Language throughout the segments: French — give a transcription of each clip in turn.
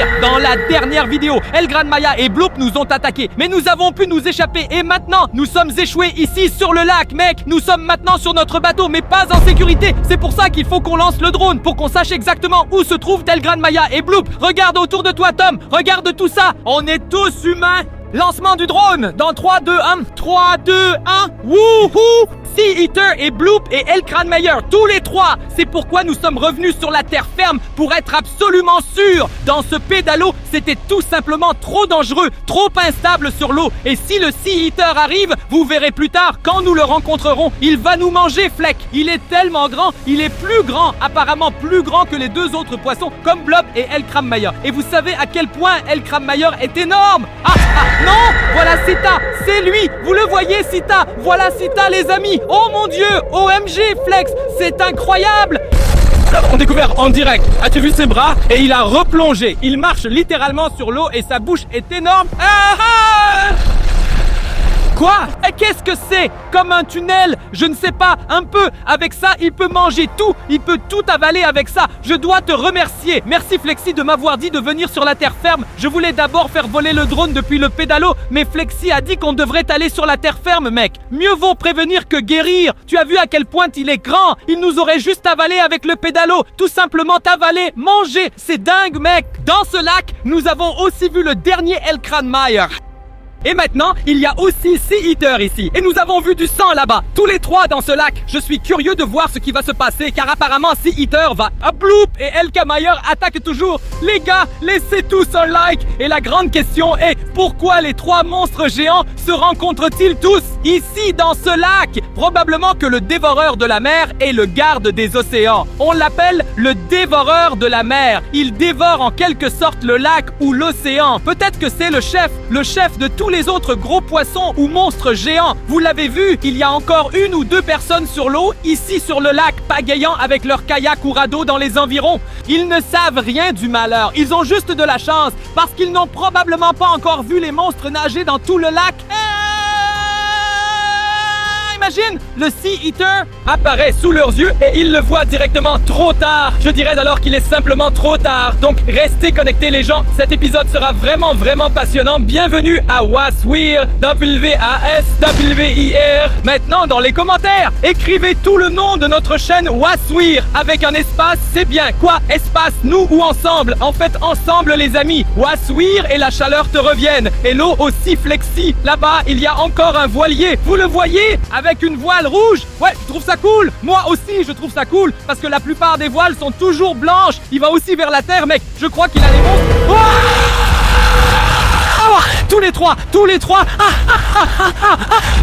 dire, dans la dernière vidéo, El Gran Maia et Bloop nous ont attaqués, mais nous avons pu nous échapper et maintenant, nous sommes échoués ici sur le lac, mec. Nous sommes maintenant sur notre bateau, mais pas en sécurité. C'est pour ça qu'il faut qu'on lance le drone, pour qu'on sache exactement où se trouvent El Gran Maia et Bloop. Regarde autour de toi, Tom. Regarde tout ça. On est tous humains. Lancement du drone dans 3, 2, 1. 3, 2, 1. Wouhou! Sea Eater et Bloop et El Gran Maia, tous les trois. C'est pourquoi nous sommes revenus sur la terre ferme pour être absolument sûrs. Dans ce pédalo, c'était tout simplement trop dangereux, trop instable sur l'eau. Et si le Sea Eater arrive, vous verrez plus tard, quand nous le rencontrerons, il va nous manger, Fleck. Il est tellement grand, il est plus grand, apparemment plus grand que les deux autres poissons, comme Blob et El Gran Maia. Et vous savez à quel point El Gran Maia est énorme. Non, voilà Sita, c'est lui. Vous le voyez, Sita. Voilà Sita, les amis. Oh mon Dieu, OMG, Flex, c'est incroyable. Nous l'avons découvert en direct. As-tu vu ses bras? Et il a replongé. Il marche littéralement sur l'eau et sa bouche est énorme. Quoi? Qu'est-ce que c'est? Comme un tunnel? Je ne sais pas. Un peu. Avec ça, il peut manger tout. Il peut tout avaler avec ça. Je dois te remercier. Merci Flexi de m'avoir dit de venir sur la terre ferme. Je voulais d'abord faire voler le drone depuis le pédalo, mais Flexi a dit qu'on devrait aller sur la terre ferme, mec. Mieux vaut prévenir que guérir. Tu as vu à quel point il est grand? Il nous aurait juste avalé avec le pédalo. Tout simplement t'avaler, manger. C'est dingue, mec. Dans ce lac, nous avons aussi vu le dernier El Gran Maia. Et maintenant, il y a aussi Sea Eater ici. Et nous avons vu du sang là-bas. Tous les trois dans ce lac. Je suis curieux de voir ce qui va se passer, car apparemment Sea Eater va... Bloop et El Gran Maia attaquent toujours. Les gars, laissez tous un like. Et la grande question est, pourquoi les trois monstres géants se rencontrent-ils tous ici dans ce lac? Probablement que le dévoreur de la mer est le garde des océans. On l'appelle le dévoreur de la mer. Il dévore en quelque sorte le lac ou l'océan. Peut-être que c'est le chef de tous les autres gros poissons ou monstres géants. Vous l'avez vu, il y a encore une ou deux personnes sur l'eau, ici sur le lac, pagayant avec leur kayak ou radeau dans les environs. Ils ne savent rien du malheur, ils ont juste de la chance, parce qu'ils n'ont probablement pas encore vu les monstres nager dans tout le lac. Imagine, le Sea Eater apparaît sous leurs yeux et ils le voient directement trop tard. Je dirais alors qu'il est simplement trop tard. Donc restez connectés les gens, cet épisode sera vraiment passionnant. Bienvenue à Waswir, W-A-S-W-I-R. Maintenant dans les commentaires, écrivez tout le nom de notre chaîne Waswir avec un espace, c'est bien. Quoi? Espace, nous ou ensemble? En fait ensemble les amis. Waswir et la chaleur te reviennent. Et l'eau aussi Flexi. Là-bas il y a encore un voilier. Vous le voyez? Avec une voile rouge. Ouais, je trouve ça cool. Moi aussi, je trouve ça cool. Parce que la plupart des voiles sont toujours blanches. Il va aussi vers la terre, mec. Je crois qu'il a les monstres. Tous les trois.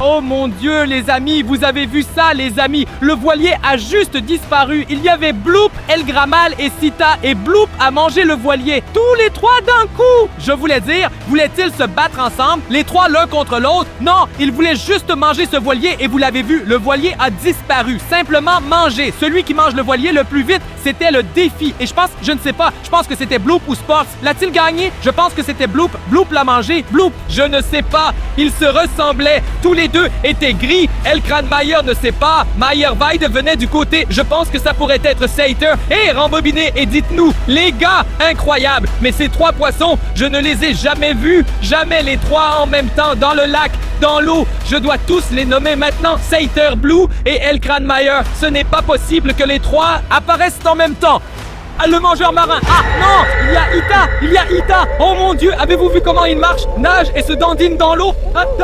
Oh mon Dieu, les amis, vous avez vu ça, les amis? Le voilier a juste disparu. Il y avait Bloop, El Gran Maia et Sita, et Bloop a mangé le voilier. Tous les trois d'un coup. Je voulais dire, voulaient-ils se battre ensemble, les trois l'un contre l'autre? Non, ils voulaient juste manger ce voilier et vous l'avez vu, le voilier a disparu. Simplement manger. Celui qui mange le voilier le plus vite, c'était le défi. Et je pense que c'était Bloop ou Sports. L'a-t-il gagné? Je pense que c'était Bloop. Bloop l'a mangé. Bloop, je ne sais pas. Ils se ressemblaient. Tous les deux étaient gris. El Gran Maia ne sait pas. Meyerweide venait du côté. Je pense que ça pourrait être Sea Eater. Rembobinez et dites-nous, les gars, incroyable. Mais ces trois poissons, je ne les ai jamais vus. Jamais les trois en même temps dans le lac, dans l'eau. Je dois tous les nommer maintenant. Sea Eater, Blue et El Gran Maia. Ce n'est pas possible que les trois apparaissent en même temps. Le mangeur marin. Ah non, il y a Ita. Oh mon Dieu, avez-vous vu comment il marche, nage et se dandine dans l'eau? Hop.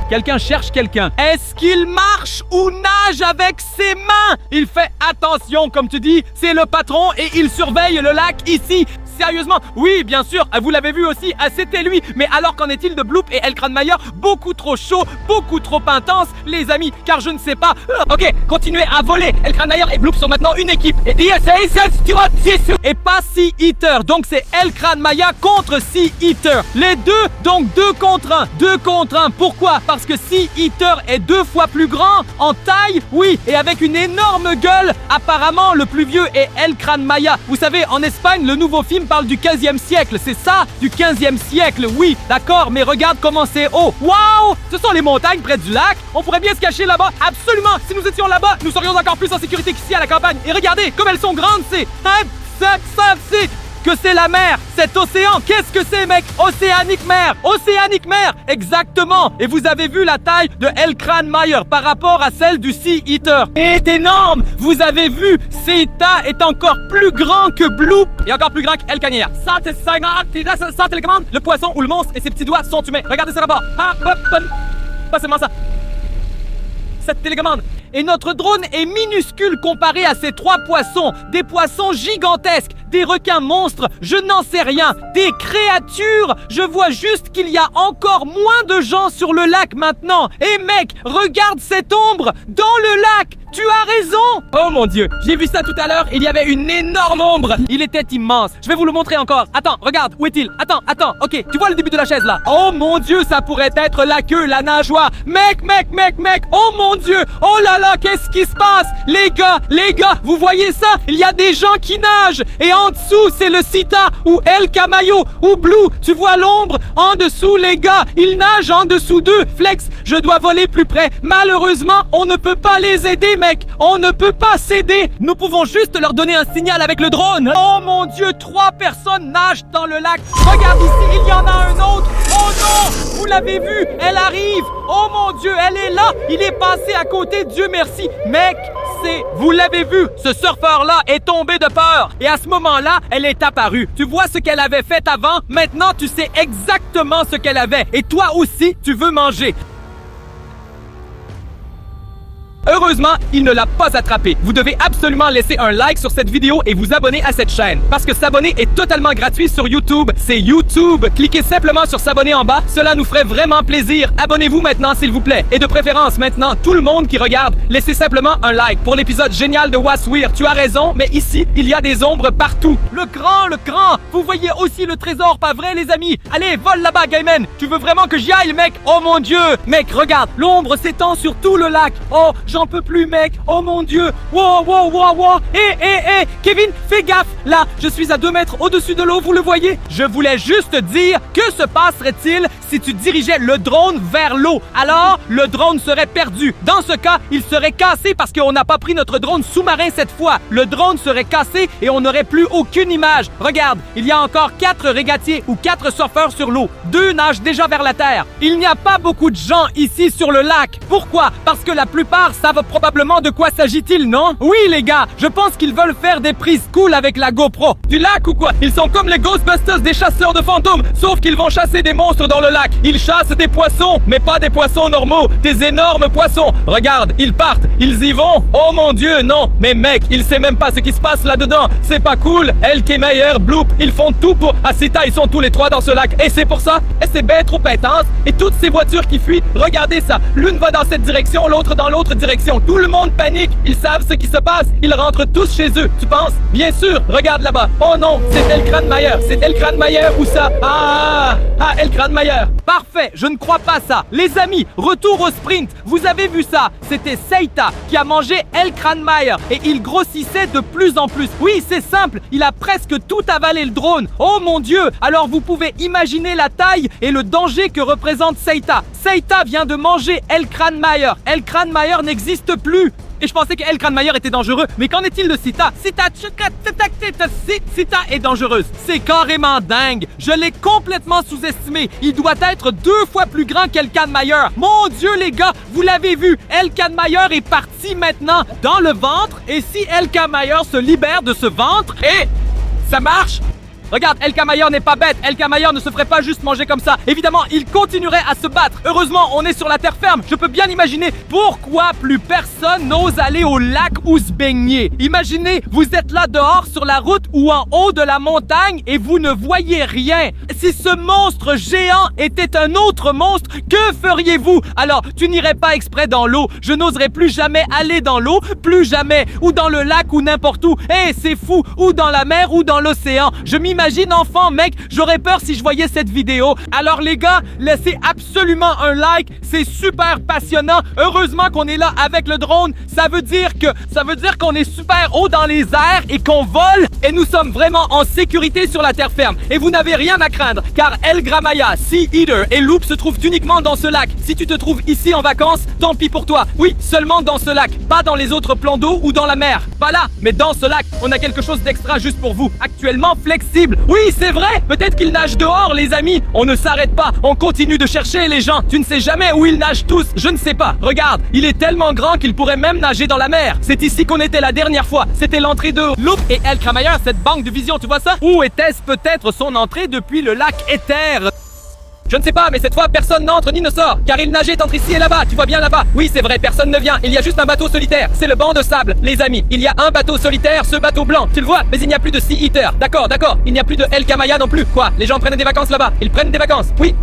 Quelqu'un cherche quelqu'un. Est-ce qu'il marche ou nage avec ses mains? Il fait attention, comme tu dis. C'est le patron et il surveille le lac ici. Sérieusement? Oui, bien sûr, vous l'avez vu aussi, c'était lui. Mais alors qu'en est-il de Bloop et El Gran Maia? Beaucoup trop chaud, beaucoup trop intense, les amis, car je ne sais pas. Ok, continuez à voler. El Gran Maia et Bloop sont maintenant une équipe. Et pas Sea Eater. Donc c'est El Gran Maia contre Sea Eater. Les deux, donc 2 contre 1. 2 contre 1. Pourquoi? Parce que Sea Eater est 2 fois plus grand en taille, oui, et avec une énorme gueule. Apparemment, le plus vieux est El Gran Maia. Vous savez, en Espagne, le nouveau film parle du 15e siècle, c'est ça? Du 15e siècle, oui, d'accord, mais regarde comment c'est haut. Waouh! Ce sont les montagnes près du lac. On pourrait bien se cacher là-bas. Absolument! Si nous étions là-bas, nous serions encore plus en sécurité qu'ici à la campagne. Et regardez, comme elles sont grandes, c'est... que c'est la mer. Cet océan, qu'est-ce que c'est, mec? Océanique mer. Océanique mer. Exactement. Et vous avez vu la taille de Elkranmeyer par rapport à celle du Sea Eater. C'est énorme. Vous avez vu, Seita est encore plus grand que Bloop et encore plus grand qu'Elkranmeyer. Ça, télécommande, le poisson ou le monstre et ses petits doigts sont humains. Regardez ce rapport. Pas seulement ça. Cette télécommande. Et notre drone est minuscule comparé à ces trois poissons. Des poissons gigantesques, des requins monstres, je n'en sais rien. Des créatures, je vois juste qu'il y a encore moins de gens sur le lac maintenant. Et mec, regarde cette ombre dans le lac. Tu as raison! Oh mon Dieu, j'ai vu ça tout à l'heure, il y avait une énorme ombre! Il était immense. Je vais vous le montrer encore. Attends, regarde, où est-il? Attends, ok, tu vois le début de la chaise là? Oh mon Dieu, ça pourrait être la queue, la nageoire. Mec, oh mon Dieu! Oh là là, qu'est-ce qui se passe? Les gars, vous voyez ça? Il y a des gens qui nagent! Et en dessous, c'est le Sita ou Elkamayo ou Blue. Tu vois l'ombre? En dessous, les gars, ils nagent en dessous d'eux. Flex, je dois voler plus près. Malheureusement, on ne peut pas les aider, mec, on ne peut pas céder. Nous pouvons juste leur donner un signal avec le drone. Oh mon Dieu, 3 personnes nagent dans le lac. Regarde ici, il y en a un autre. Oh non, vous l'avez vu, elle arrive. Oh mon Dieu, elle est là. Il est passé à côté, Dieu merci. Mec, vous l'avez vu, ce surfeur-là est tombé de peur. Et à ce moment-là, elle est apparue. Tu vois ce qu'elle avait fait avant? Maintenant, tu sais exactement ce qu'elle avait. Et toi aussi, tu veux manger. Heureusement, il ne l'a pas attrapé. Vous devez absolument laisser un like sur cette vidéo et vous abonner à cette chaîne. Parce que s'abonner est totalement gratuit sur YouTube. C'est YouTube. Cliquez simplement sur s'abonner en bas. Cela nous ferait vraiment plaisir. Abonnez-vous maintenant, s'il vous plaît. Et de préférence, maintenant, tout le monde qui regarde, laissez simplement un like pour l'épisode génial de What's Weird. Tu as raison, mais ici, il y a des ombres partout. Le grand. Vous voyez aussi le trésor, pas vrai, les amis? Allez, vole là-bas, Gaiman. Tu veux vraiment que j'y aille, mec? Oh mon Dieu. Mec, regarde, l'ombre s'étend sur tout le lac. Oh, j'en peux plus, mec. Oh mon Dieu. Wow. Kevin, fais gaffe. Là, je suis à 2 mètres au-dessus de l'eau, vous le voyez? Je voulais juste dire, que se passerait-il si tu dirigeais le drone vers l'eau? Alors, le drone serait perdu. Dans ce cas, il serait cassé parce qu'on n'a pas pris notre drone sous-marin cette fois. Le drone serait cassé et on n'aurait plus aucune image. Regarde, il y a encore 4 régatiers ou 4 surfeurs sur l'eau. 2 nagent déjà vers la terre. Il n'y a pas beaucoup de gens ici sur le lac. Pourquoi? Parce que la plupart savent probablement de quoi s'agit-il, non? Oui, les gars, je pense qu'ils veulent faire des prises cool avec la GoPro. Du lac ou quoi? Ils sont comme les Ghostbusters des chasseurs de fantômes, sauf qu'ils vont chasser des monstres dans le lac. Ils chassent des poissons, mais pas des poissons normaux, des énormes poissons. Regarde, ils partent, ils y vont. Oh mon Dieu, non. Mais mec, il sait même pas ce qui se passe là-dedans. C'est pas cool. Elkranmeyer, Bloop, ils font tout pour... Asita, ils sont tous les 3 dans ce lac. Et c'est pour ça, et c'est bien trop intense. Et toutes ces voitures qui fuient, regardez ça. L'une va dans cette direction, l'autre dans l'autre direction. Tout le monde panique. Ils savent ce qui se passe. Ils rentrent tous chez eux. Tu penses? Bien sûr. Regarde là-bas. Oh non, c'est Elkranmeyer. C'est Elkranmeyer ou ça? Elkranmeyer. Parfait. Je ne crois pas ça. Les amis, retour au sprint. Vous avez vu ça? C'était Seita qui a mangé Elkranmeyer et il grossissait de plus en plus. Oui, c'est simple. Il a presque tout avalé le drone. Oh mon Dieu. Alors vous pouvez imaginer la taille et le danger que représente Seita. Seita vient de manger Elkranmeyer. Elkranmeyer n'existe plus. Et je pensais que Elkranmeyer était dangereux. Mais qu'en est-il de Sita? Sita est dangereuse. C'est carrément dingue. Je l'ai complètement sous-estimé. Il doit être 2 fois plus grand qu'Elkranmeyer. Mon Dieu, les gars, vous l'avez vu. Elkranmeyer est parti maintenant dans le ventre. Et si Elkranmeyer se libère de ce ventre, et ça marche? Regarde, Elkranmeyer n'est pas bête. Elkranmeyer ne se ferait pas juste manger comme ça. Évidemment, il continuerait à se battre. Heureusement, on est sur la terre ferme. Je peux bien imaginer pourquoi plus personne n'ose aller au lac ou se baigner. Imaginez, vous êtes là dehors sur la route ou en haut de la montagne et vous ne voyez rien. Si ce monstre géant était un autre monstre, que feriez-vous? Alors, tu n'irais pas exprès dans l'eau. Je n'oserais plus jamais aller dans l'eau, plus jamais. Ou dans le lac ou n'importe où. C'est fou. Ou dans la mer ou dans l'océan. Je m'imagine enfant, mec, j'aurais peur si je voyais cette vidéo. Alors les gars, laissez absolument un like, c'est super passionnant. Heureusement qu'on est là avec le drone. Ça veut dire qu'on est super haut dans les airs et qu'on vole et nous sommes vraiment en sécurité sur la terre ferme. Et vous n'avez rien à craindre car Elkranmeyer, Sea Eater et Loop se trouvent uniquement dans ce lac. Si tu te trouves ici en vacances, tant pis pour toi. Oui, seulement dans ce lac, pas dans les autres plans d'eau ou dans la mer. Pas là, mais dans ce lac, on a quelque chose d'extra juste pour vous. Actuellement flexible. possible. Oui, c'est vrai. Peut-être qu'il nage dehors, les amis. On ne s'arrête pas. On continue de chercher les gens. Tu ne sais jamais où ils nagent tous. Je ne sais pas. Regarde, il est tellement grand qu'il pourrait même nager dans la mer. C'est ici qu'on était la dernière fois. C'était l'entrée de Loop et El Kramayer, cette banque de vision. Tu vois ça? Où était-ce peut-être son entrée depuis le lac Éther? Je ne sais pas, mais cette fois, personne n'entre ni ne sort, car il nageait entre ici et là-bas, tu vois bien là-bas. Oui, c'est vrai, personne ne vient, il y a juste un bateau solitaire. C'est le banc de sable, les amis. Il y a un bateau solitaire, ce bateau blanc, tu le vois, mais il n'y a plus de Sea Eater. D'accord, il n'y a plus de El Kamaya non plus. Quoi? Les gens prennent des vacances là-bas. Ils prennent des vacances. Oui.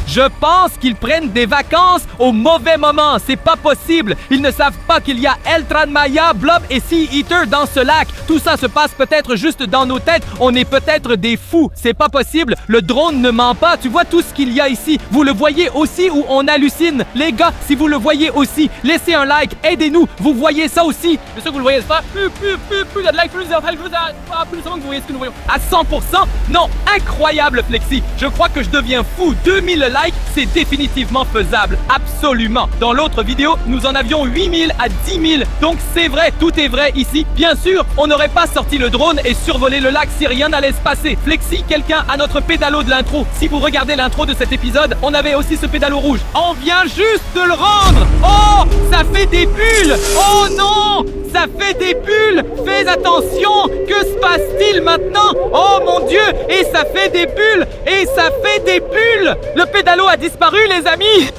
Je pense qu'ils prennent des vacances au mauvais moment. C'est pas possible. Ils ne savent pas qu'il y a El Tranmaya, Blob et Sea Eater dans ce lac. Tout ça se passe peut-être juste dans nos têtes. On est peut-être des fous. C'est pas possible. Le drone ne ment pas, tu vois tout ce qu'il y a ici. Vous le voyez aussi où on hallucine. Les gars, si vous le voyez aussi, laissez un like, aidez-nous. Vous voyez ça aussi. Je sûr que vous le voyez, c'est pas plus il y a de like, plus souvent que vous voyez ce que nous voyons. À 100%, non, incroyable Flexi. Je crois que je deviens fou. 2000 likes, c'est définitivement faisable. Absolument. Dans l'autre vidéo, nous en avions 8000 à 10 000. Donc c'est vrai, tout est vrai ici. Bien sûr, on n'aurait pas sorti le drone et survolé le lac si rien n'allait se passer. Flexi, quelqu'un a notre pédalo de l'intro. Si vous regardez l'intro de cet épisode, on avait aussi ce pédalo rouge. On vient juste de le rendre. Oh, ça fait des bulles. Oh non, ça fait des bulles. Fais attention. Que se passe-t-il maintenant? Oh mon Dieu, et ça fait des bulles. Et ça fait des bulles. Le pédalo a disparu, les amis.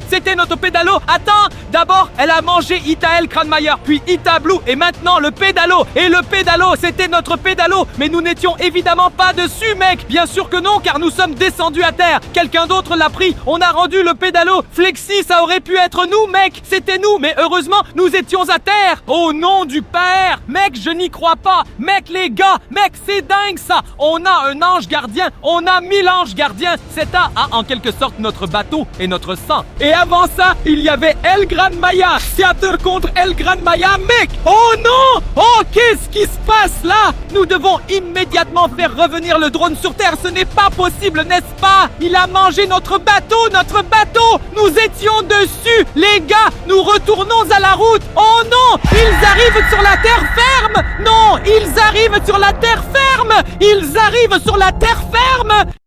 C'était notre pédalo. Attends, d'abord, elle a mangé Ita El Kramayer, puis Ita Blue, et maintenant le pédalo. Et le pédalo, c'était notre pédalo. Mais nous n'étions évidemment pas dessus, mec. Bien sûr que non, car nous sommes descendus à terre. Quelqu'un d'autre l'a pris. On a rendu le pédalo. Flexi, ça aurait pu être nous, mec. C'était nous, mais heureusement, nous étions à terre. Au nom du Père. Mec, je n'y crois pas. Mec, les gars, mec, c'est dingue ça. On a un ange gardien. On a 1000 anges gardiens. Zeta a en quelque sorte notre bateau et notre sang. Et avant ça, il y avait El Gran Maya. Seattle contre El Gran Maya, mec. Oh non. Oh, qu'est-ce qui se passe là? Nous devons immédiatement faire revenir le drone sur Terre. Ce n'est pas possible, n'est-ce pas? Il a mangé notre bateau, notre bateau. Nous étions dessus. Les gars, nous retournons à la route. Oh non, ils arrivent sur la terre ferme. Non, ils arrivent sur la terre ferme. Ils arrivent sur la terre ferme.